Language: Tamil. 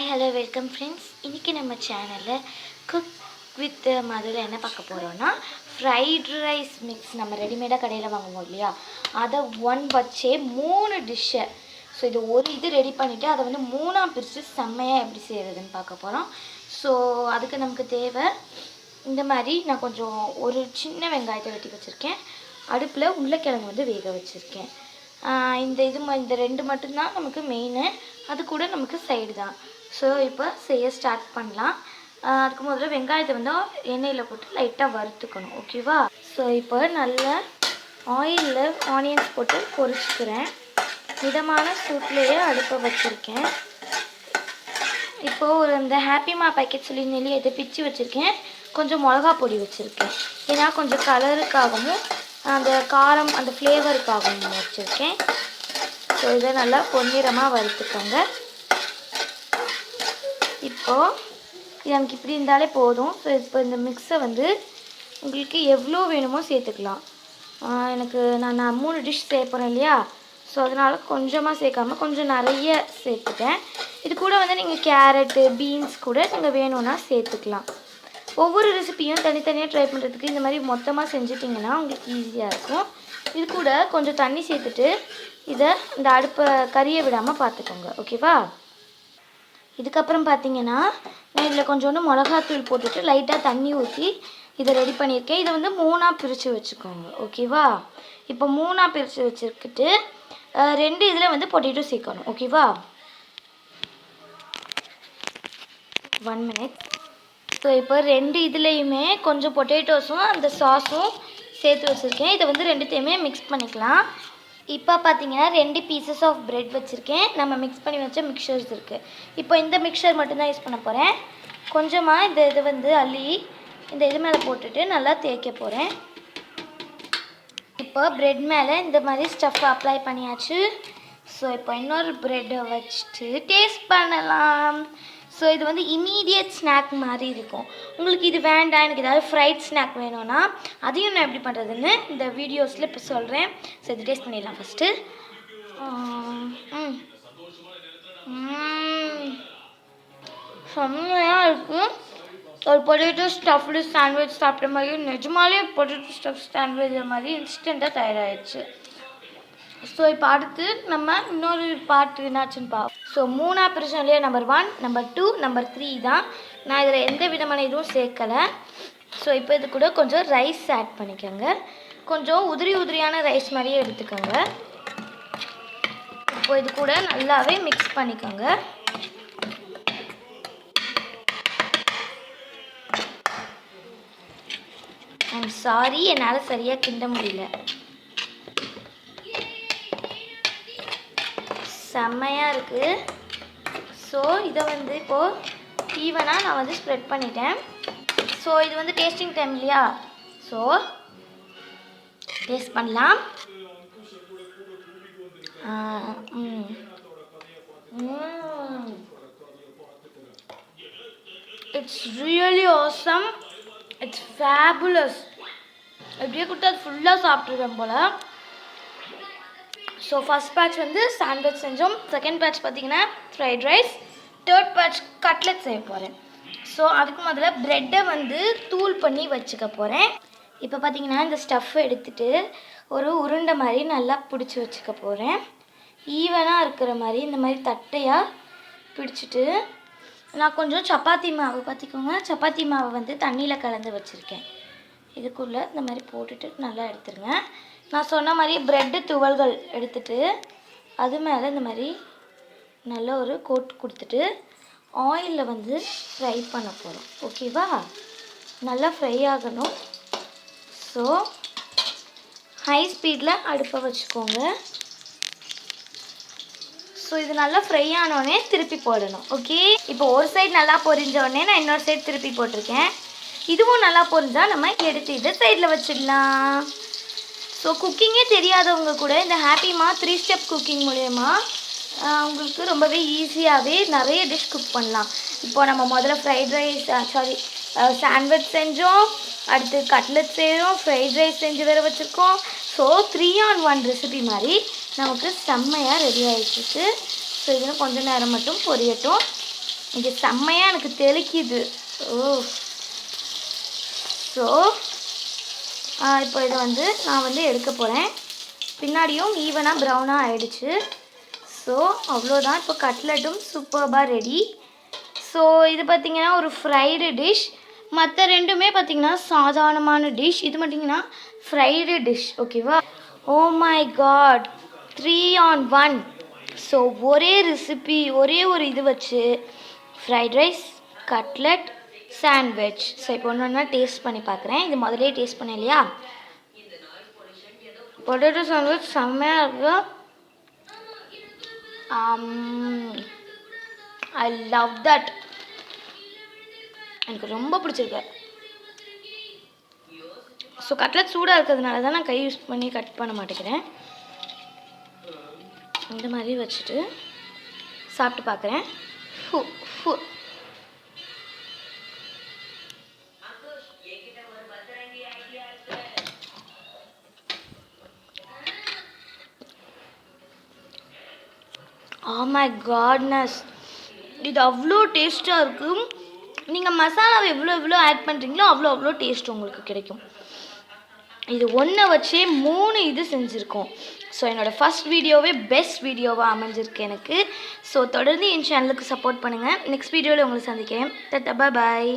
Hello welcome friends. இன்றைக்கி நம்ம சேனலில் குக் வித் மதுரை என்ன பார்க்க போகிறோன்னா ஃப்ரைட் ரைஸ் மிக்ஸ் நம்ம ரெடிமேடாக கடையில் வாங்குவோம் இல்லையா, அதை வச்சே 3 டிஷ்ஷை. ஸோ இது இது ரெடி பண்ணிவிட்டு அதை வந்து 3ஆக பிரித்து செம்மையாக எப்படி செய்கிறதுன்னு பார்க்க போகிறோம். ஸோ அதுக்கு நமக்கு தேவை இந்த மாதிரி நான் கொஞ்சம் ஒரு சின்ன வெங்காயத்தை வெட்டி வச்சுருக்கேன். அடுப்பில் உருளைக்கிழங்கு வந்து வேக வச்சுருக்கேன். இந்த 2 மட்டும்தான் நமக்கு மெயின், அது கூட நமக்கு சைடு தான். ஸோ இப்போ செய்ய ஸ்டார்ட் பண்ணலாம். அதுக்கு முதல்ல வெங்காயத்தை வந்து எண்ணெயில் போட்டு லைட்டாக வறுத்துக்கணும், ஓகேவா? ஸோ இப்போ நல்ல ஆயிலில் ஆனியன்ஸ் போட்டு பொரிச்சுக்கிறேன். மிதமான சூட்லேயே அடுப்பை வச்சுருக்கேன். இப்போது இந்த ஹாப்பிமா பேக்கெட் சொல்லி நெல்லி இதை பிச்சு வச்சுருக்கேன். கொஞ்சம் மிளகா பொடி வச்சுருக்கேன், ஏன்னா கொஞ்சம் கலருக்காகவும் அந்த காரம் அந்த ஃப்ளேவருக்காகவும் வச்சுருக்கேன். ஸோ இதை நல்லா பொன்னிறமாக வறுத்துக்கோங்க. இப்போது இது நமக்கு இப்படி இருந்தாலே போதும். ஸோ இப்போ இந்த மிக்ஸை வந்து உங்களுக்கு எவ்வளோ வேணுமோ சேர்த்துக்கலாம். நான் 3 டிஷ் சேர்ப்பேன் இல்லையா, ஸோ அதனால் கொஞ்சமாக சேர்க்காமல் கொஞ்சம் நிறைய சேர்த்துட்டேன். இது கூட வந்து நீங்கள் கேரட்டு பீன்ஸ் கூட நீங்கள் வேணும்னா சேர்த்துக்கலாம். ஒவ்வொரு ரெசிப்பியும் தனித்தனியாக ட்ரை பண்ணுறதுக்கு இந்த மாதிரி மொத்தமாக செஞ்சிட்டிங்கன்னா உங்களுக்கு ஈஸியாக இருக்கும். இது கூட கொஞ்சம் தண்ணி சேர்த்துட்டு இதை இந்த அடுப்பை கறியை விடாமல் பார்த்துக்கோங்க, ஓகேவா? இதுக்கப்புறம் பார்த்தீங்கன்னா நான் இதில் கொஞ்சோண்டு மிளகாத்தூள் போட்டுட்டு லைட்டாக தண்ணி ஊற்றி இதை ரெடி பண்ணியிருக்கேன். இதை வந்து 3ஆக பிரித்து வச்சுக்கோங்க, ஓகேவா? இப்போ 3ஆக பிரித்து வச்சுக்கிட்டு 2 இதில் வந்து பொட்டேட்டோ சேர்க்கணும், ஓகேவா? 1 மினிட். ஸோ இப்போ 2 இதுலேயுமே கொஞ்சம் பொட்டேட்டோஸும் அந்த சாஸும் சேர்த்து வச்சுருக்கேன். இதை வந்து 2த்தையுமே மிக்ஸ் பண்ணிக்கலாம். இப்போ பார்த்தீங்கன்னா 2 பீசஸ் ஆஃப் ப்ரெட் வச்சுருக்கேன். நம்ம மிக்ஸ் பண்ணி வச்ச மிக்சர்ஸ் இருக்குது. இப்போ இந்த மிக்சர் மட்டும்தான் யூஸ் பண்ண போகிறேன். கொஞ்சமாக இது வந்து அள்ளி இந்த இது மேலே போட்டுட்டு நல்லா தேய்க்க போகிறேன். இப்போ ப்ரெட் மேலே இந்த மாதிரி ஸ்டஃப் அப்ளை பண்ணியாச்சு. ஸோ இப்போ இன்னொரு ப்ரெட்டை வச்சுட்டு டேஸ்ட் பண்ணலாம். ஸோ இது வந்து இமீடியட் ஸ்நாக் மாதிரி இருக்கும். உங்களுக்கு இது வேண்டாம், எனக்கு ஏதாவது ஃப்ரைட் ஸ்நாக் வேணும்னா அதையும் நான் எப்படி பண்ணுறதுன்னு இந்த வீடியோஸில் இப்போ சொல்கிறேன். ஸோ இது டேஸ்ட் பண்ணிடலாம் ஃபஸ்ட்டு. செம்மையாக இருக்குது. ஒரு பொட்டேட்டோ ஸ்டஃப்டு சாண்ட்விச் சாப்பிட்ட மாதிரி, நிஜமாலே பொட்டேட்டோ ஸ்டஃப் சாண்ட்விச் மாதிரி இன்ஸ்டண்ட்டாக தயாராகிடுச்சு. ஸோ இப்போ அடுத்து நம்ம இன்னொரு பார்ட் என்னாச்சுன்னு பார்ப்போம். ஸோ 3ஆக பிரிச்சோம் இல்லையா, நம்பர் 1, நம்பர் 2, நம்பர் 3 தான். நான் இதில் எந்த விதமான இதுவும் சேர்க்கலை. ஸோ இப்போ இது கூட கொஞ்சம் ரைஸ் ஆட் பண்ணிக்கோங்க. கொஞ்சம் உதிரியான ரைஸ் மாதிரியே எடுத்துக்கோங்க. இப்போ இது கூட நல்லாவே மிக்ஸ் பண்ணிக்கோங்க. ஐம் சாரி, என்னால் சரியாக கிண்ட முடியல. செம்மையாக இருக்குது. ஸோ இதை வந்து இப்போது ஈவனாக நான் வந்து ஸ்ப்ரெட் பண்ணிட்டேன். ஸோ இது வந்து டேஸ்டிங் டைம் இல்லையா, ஸோ டேஸ்ட் பண்ணலாம். It's really awesome. It's fabulous. எப்படியே கொடுத்தா அது ஃபுல்லாக சாப்பிட்ருக்கேன் போல். ஸோ ஃபஸ்ட் பேட்ச் வந்து சாண்ட்விச் செஞ்சோம். செகண்ட் பேட்ச் பார்த்திங்கன்னா fried rice. Third batch cutlet செய்ய போகிறேன். ஸோ அதுக்கு முதல்ல ப்ரெட்டை வந்து தூள் பண்ணி வச்சுக்க போகிறேன். இப்போ பார்த்திங்கன்னா இந்த ஸ்டஃப்பை எடுத்துகிட்டு ஒரு உருண்டை மாதிரி நல்லா பிடிச்சி வச்சுக்க போகிறேன். ஈவனாக இருக்கிற மாதிரி இந்த மாதிரி தட்டையாக பிடிச்சிட்டு நான் கொஞ்சம் சப்பாத்தி மாவு பார்த்திக்கோங்க, சப்பாத்தி மாவை வந்து தண்ணியில் கலந்து வச்சுருக்கேன். இதுக்குள்ளே இந்த மாதிரி போட்டுட்டு நல்லா எடுத்துருங்க. நான் சொன்ன மாதிரி ப்ரெட்டு துவல்கள் எடுத்துகிட்டு அது மேலே இந்த மாதிரி நல்ல ஒரு கோட் கொடுத்துட்டு ஆயிலில் வந்து ஃப்ரை பண்ண போகிறோம், ஓகேவா? நல்லா ஃப்ரை ஆகணும். ஸோ ஹை ஸ்பீடில் அடுப்பை வச்சுக்கோங்க. ஸோ இது நல்லா ஃப்ரை ஆனோடனே திருப்பி போடணும், ஓகே? இப்போ ஒரு சைடு நல்லா பொரிஞ்சோடனே நான் இன்னொரு சைடு திருப்பி போட்டிருக்கேன். இதுவும் நல்லா பொரிஞ்சால் நம்ம எடுத்து இதை சைடில் வச்சிடலாம். ஸோ குக்கிங்கே தெரியாதவங்க கூட இந்த ஹாப்பிமா 3 ஸ்டெப் குக்கிங் மூலயமா உங்களுக்கு ரொம்பவே ஈஸியாகவே நிறைய டிஷ் குக் பண்ணலாம். இப்போ நம்ம முதல்ல ஃப்ரைட் ரைஸ் சாண்ட்விச் செஞ்சோம், அடுத்து கட்லெட் செய்கிறோம், ஃப்ரைட் ரைஸ் செஞ்சு வேறு வச்சுருக்கோம். ஸோ 3 on 1 ரெசிபி மாதிரி நமக்கு செம்மையாக ரெடி ஆகிடுச்சு. ஸோ இது கொஞ்சம் நேரம் மட்டும் பொரியட்டும். இது செம்மையாக எனக்கு தெளிக்குது. ஸோ இப்போ இதை வந்து நான் வந்து எடுக்க போகிறேன். பின்னாடியும் ஈவனாக ப்ரௌனாக ஆயிடுச்சு. ஸோ அவ்வளோதான். இப்போ கட்லெட்டும் சூப்பர்பாக ரெடி. ஸோ இது பார்த்திங்கன்னா ஒரு ஃப்ரைடு டிஷ். மற்ற ரெண்டுமே பார்த்திங்கன்னா சாதாரணமான டிஷ். இது பார்த்திங்கன்னா ஃப்ரைடு டிஷ். ஓகேவா? Oh my god, 3 on 1. So ஒரே ரெசிபி, ஒரே ஒரு இது வச்சு fried rice, cutlet, sandwich. So இப்போ ஒன்று ஒன்றா டேஸ்ட் பண்ணி பார்க்குறேன். இது முதலே டேஸ்ட் பண்ணேன் இல்லையா? பொட்டேட்டோ சாண்ட்விச் செம்மையாக இருக்கு. I love that. எனக்கு ரொம்ப பிடிச்சிருக்கு. ஸோ கட்லெட் சூடாக இருக்கிறதுனால தான் நான் கை யூஸ் பண்ணி கட் பண்ண மாட்டேங்கிறேன். இந்த மாதிரி வச்சுட்டு சாப்பிட்டு பார்க்குறேன். Oh my godness, இது அவ்வளோ டேஸ்ட்டாக இருக்கும். நீங்கள் மசாலாவை எவ்வளோ ஆட் பண்ணுறீங்களோ அவ்வளோ டேஸ்ட் உங்களுக்கு கிடைக்கும். இது ஒன்றை வச்சே 3 இது செஞ்சுருக்கோம். ஸோ என்னோடய ஃபஸ்ட் வீடியோவே பெஸ்ட் வீடியோவாக அமைஞ்சிருக்கு எனக்கு. ஸோ தொடர்ந்து என் சேனலுக்கு சப்போர்ட் பண்ணுங்கள். நெக்ஸ்ட் வீடியோவில் உங்களை சந்திக்கிறேன். பாய்.